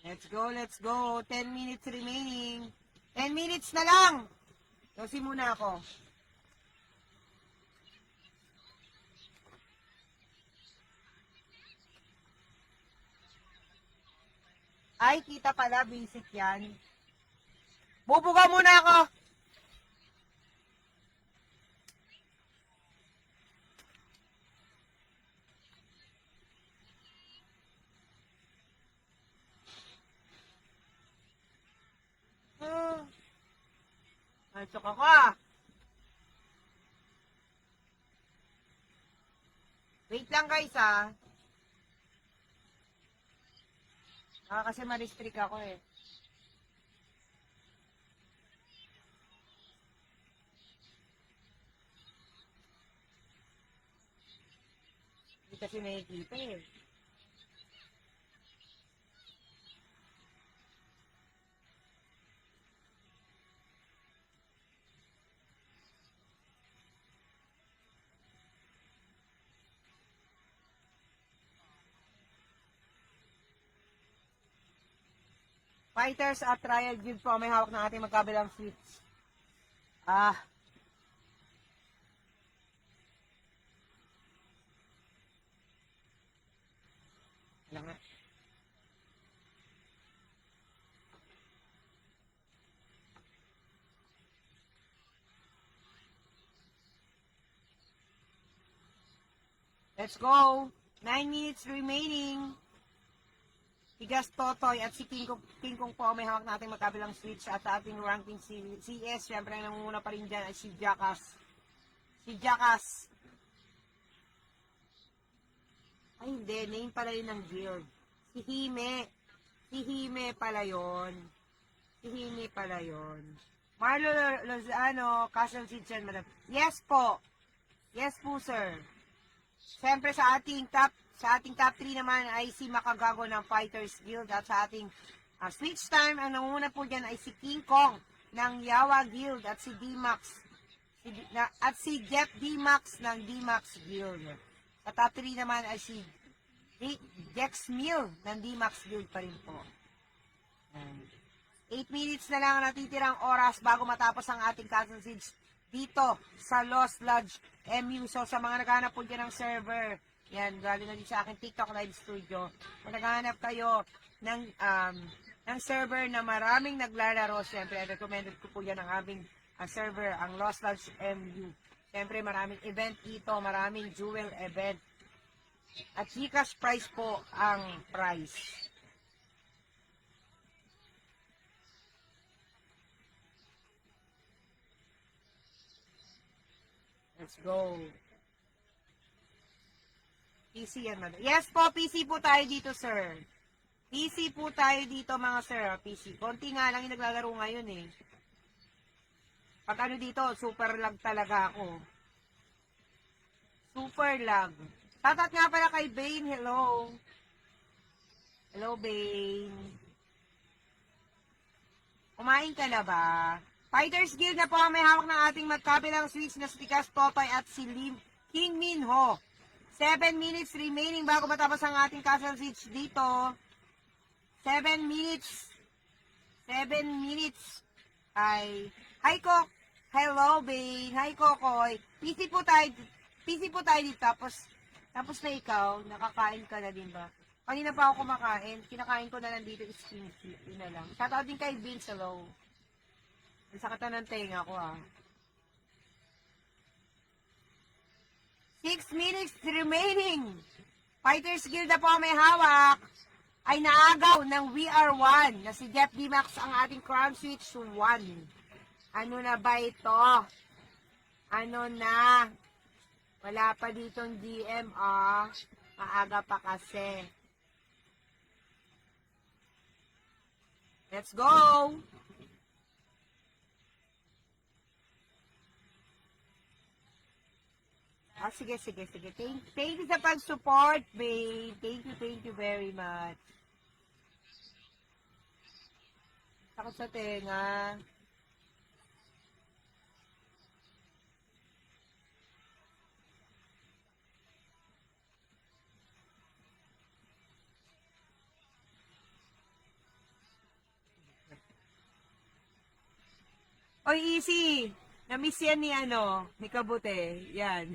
Let's go, let's go. 10 minutes remaining. 10 minutes na lang. Yosi muna ako. Ay, kita pala, basic yan. Bubuga muna ako. Natsok ako ah. Wait lang guys ah. Kasi ma-restrict ako eh. Hindi kasi nakikita eh. Fighters at trial guild po may hawak ng ating magkabilang switch. Wala nga. Let's go. 9 minutes remaining. Tigas Totoy at si King Kong po may hawak natin magkabilang switch at ating ranking CS. Siyempre, nangunguna pa rin dyan ay si Jackass. Ay, hindi. Name pala yun ng guild. Si Hime pala yun. Marlo Lozano, Castle Kitchen, madam. Yes po, sir. Siyempre sa ating top 3 naman ay si Makagago ng Fighters Guild at sa ating switch time, ang nangunguna po dyan ay si King Kong ng Yawa Guild at si D-Max at si Jeff D-Max ng D-Max Guild. Sa top 3 naman ay si Dex Mill ng D-Max Guild pa rin po. 8 minutes na lang ang natitirang oras bago matapos ang ating Castle Siege dito sa Lost Lodge MU. So sa mga naghahanap po dyan ng server, yan, galing na din sa akin TikTok live studio. Kung naghahanap kayo ng server na maraming naglalaro, syempre, recommended ko po yan ang aming server, ang Lost Lodge MU. Syempre, maraming event dito, maraming jewel event. At Gcash price po ang price. Let's go. PC yan, madam. Yes po, PC po tayo dito, sir. PC po tayo dito, mga sir. PC. Konti nga lang yung naglalaro ngayon eh. Pag ano dito, super lag talaga ako. Super lag. Tatat nga pala kay Bane. Hello. Hello, Bane. Kumain ka na ba? Fighters Guild na po ang may hawak ng ating magkabilang switch na si Tikas Totoy at si King Minho. 7 minutes remaining bago matapos ang ating Castle Siege dito. 7 minutes. 7 minutes. Hi, Kok. Hello, Bane. Hi, Kokoy. PC po tayo dito. Tapos na ikaw, nakakain ka na din ba? Kanina pa ako kumakain. Kinakain ko na lang dito is kimchi. Yun na lang. Shoutout din kay Vince. Hello. Ang sakit na ng tenga ko 6 minutes remaining. Fighters Guild na po may hawak. Ay naagaw ng VR1 na si Jeff D-Max ang ating Crown Switch 1. Ano na ba ito? Ano na? Wala pa ditong GM Maaga pa kasi. Let's go! Sige. Thank you sa pag-support, babe. Thank you very much. Sakit sa tenga. Oy, easy. Na-miss yan ni ni Kabute. Yan.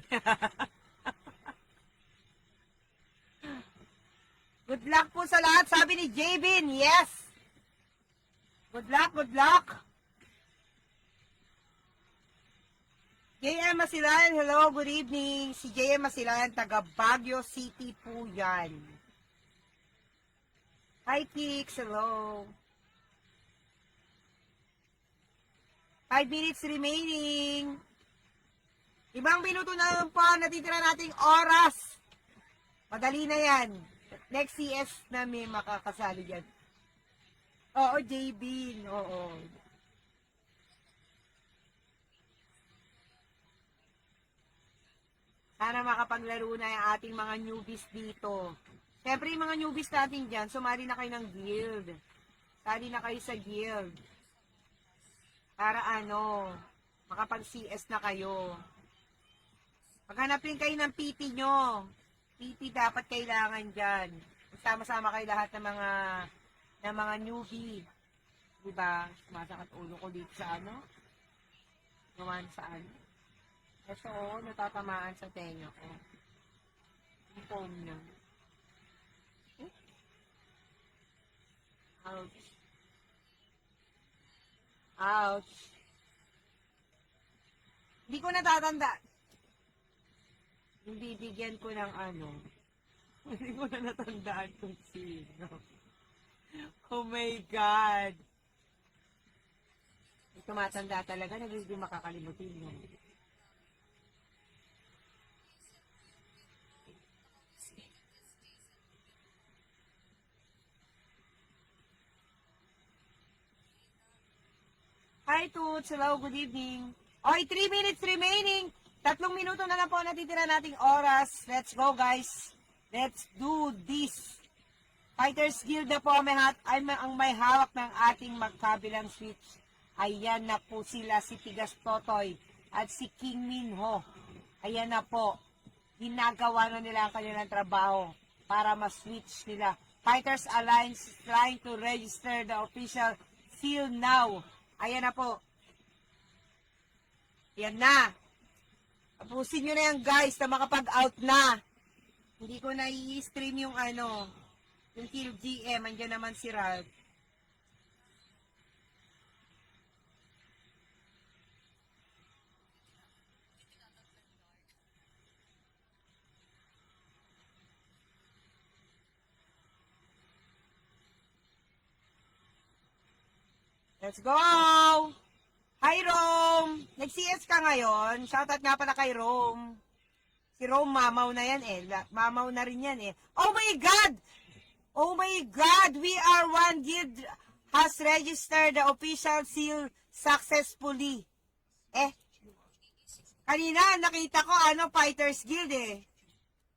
Good luck po sa lahat, sabi ni Jabin. Yes. Good luck, good luck. JM Masilan, hello, good evening. Si JM Masilan, taga Baguio City po yan. Hi, Kicks, hello. 5 minutes remaining. 5 minuto na lang po natitira nating oras. Madali na yan. Next CS na may makakasali dyan. Oo, JB. Oo. Sana makapaglaro na yung ating mga newbies dito. Siyempre, yung mga newbies natin dyan, sumali na kayo ng guild. Sali na kayo sa guild. Para makapag-CS na kayo. Maghanapin kayo ng PT nyo. PT dapat kailangan dyan. Sama-sama kayo lahat ng mga newbie. Diba? Sumasakit ulo ko dito sa Naman saan? Kasi natatamaan sa tenga ko. Yung foam niya. Ouch. Ouch. Hindi ko natatanda. Yung bibigyan ko ng Hindi ko na natandaan kung sino. Oh my God. Tumatanda talaga, nagiging makakalimutin mo. Hi, Toots. Hello, good evening. Okay, 3 minutes remaining. 3 minuto na lang po natitira nating oras. Let's go, guys. Let's do this. Fighters Guild na po ang may hawak ng ating magkabilang switch. Ayan na po sila, si Tigas Totoy at si King Minho. Ayan na po. Ginagawa na nila ang kanilang trabaho para ma-switch nila. Fighters Alliance is trying to register the official seal now. Ayan na po. Ayan na. Tapusin nyo na yan, guys, na makapag-out na. Hindi ko na i-stream yung yung Kill GM. Andiyan naman si Ralph. Let's go! Hi, Rome! Nag-CS ka ngayon? Shoutout nga pala kay Rome. Si Rome, mamaw na yan eh. Mamaw na rin yan eh. Oh my God! Oh my God! We are one guild has registered the official seal successfully. Kanina nakita ko Fighters Guild eh.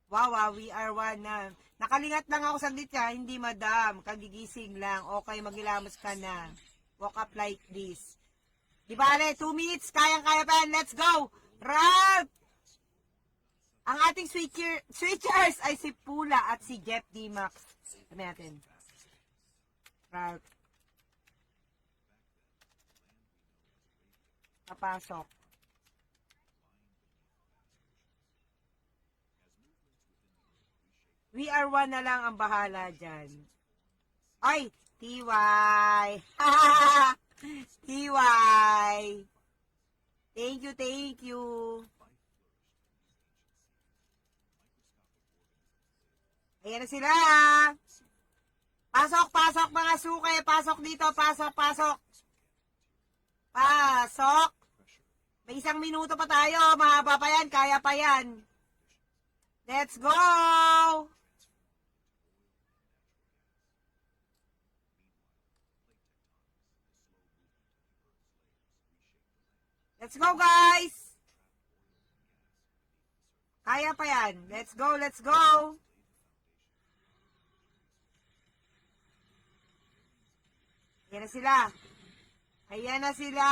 Wow, we are one na. Nakalingat lang ako saglit ha. Hindi madam, kagigising lang. Okay, magilamos ka na. Walk up like this. Di ba, 2 minutes, kayang-kaya pa yan. Let's go! Ralph! Ang ating switchers ay si Pula at si Jeff D-Max. Sabi natin. Ralph. Papasok. We are one na lang ang bahala dyan. Ay! TY! TY! Thank you, thank you. Ayan na sila. Pasok, pasok mga suke. Pasok dito, pasok, pasok. Pasok. May 1 minuto pa tayo. Mahaba pa yan, kaya pa yan. Let's go! Let's go, guys! Kaya pa yan. Let's go, let's go! Ayan na sila. Ayan na sila.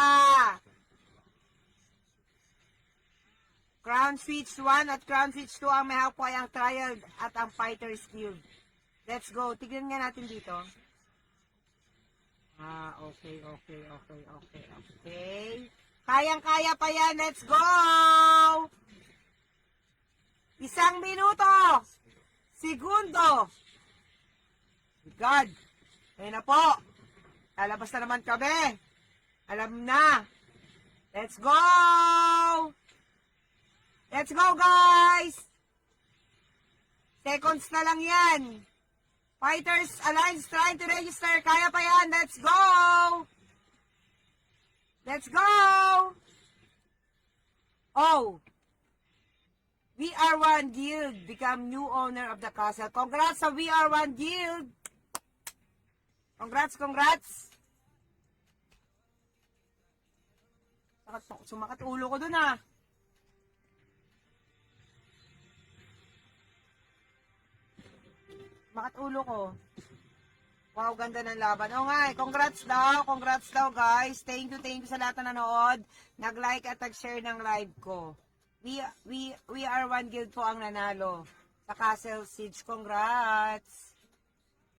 Crown Switch 1 at Crown Switch 2 ang may hawak po ay ang Trial at ang Fighters Guild. Let's go. Tignan nga natin dito. Okay. Kayang-kaya pa yan. Let's go! 1 minuto. Segundo. God. Ayun na po. Lalabas na naman kami. Alam na. Let's go! Let's go, guys! Seconds na lang yan. Fighters Alliance trying to register. Kaya pa yan. Let's go! Let's go! Oh! We Are One Guild become new owner of the castle. Congrats sa We Are One Guild! Congrats! Sumakat ulo ko dun ah. Sumakat ulo ko. Wow, ganda ng laban. Oo nga eh, congrats daw guys. Thank you sa lahat na nanood. Nag-like at nag-share ng live ko. We Are One Guild po ang nanalo sa Castle Siege. Congrats!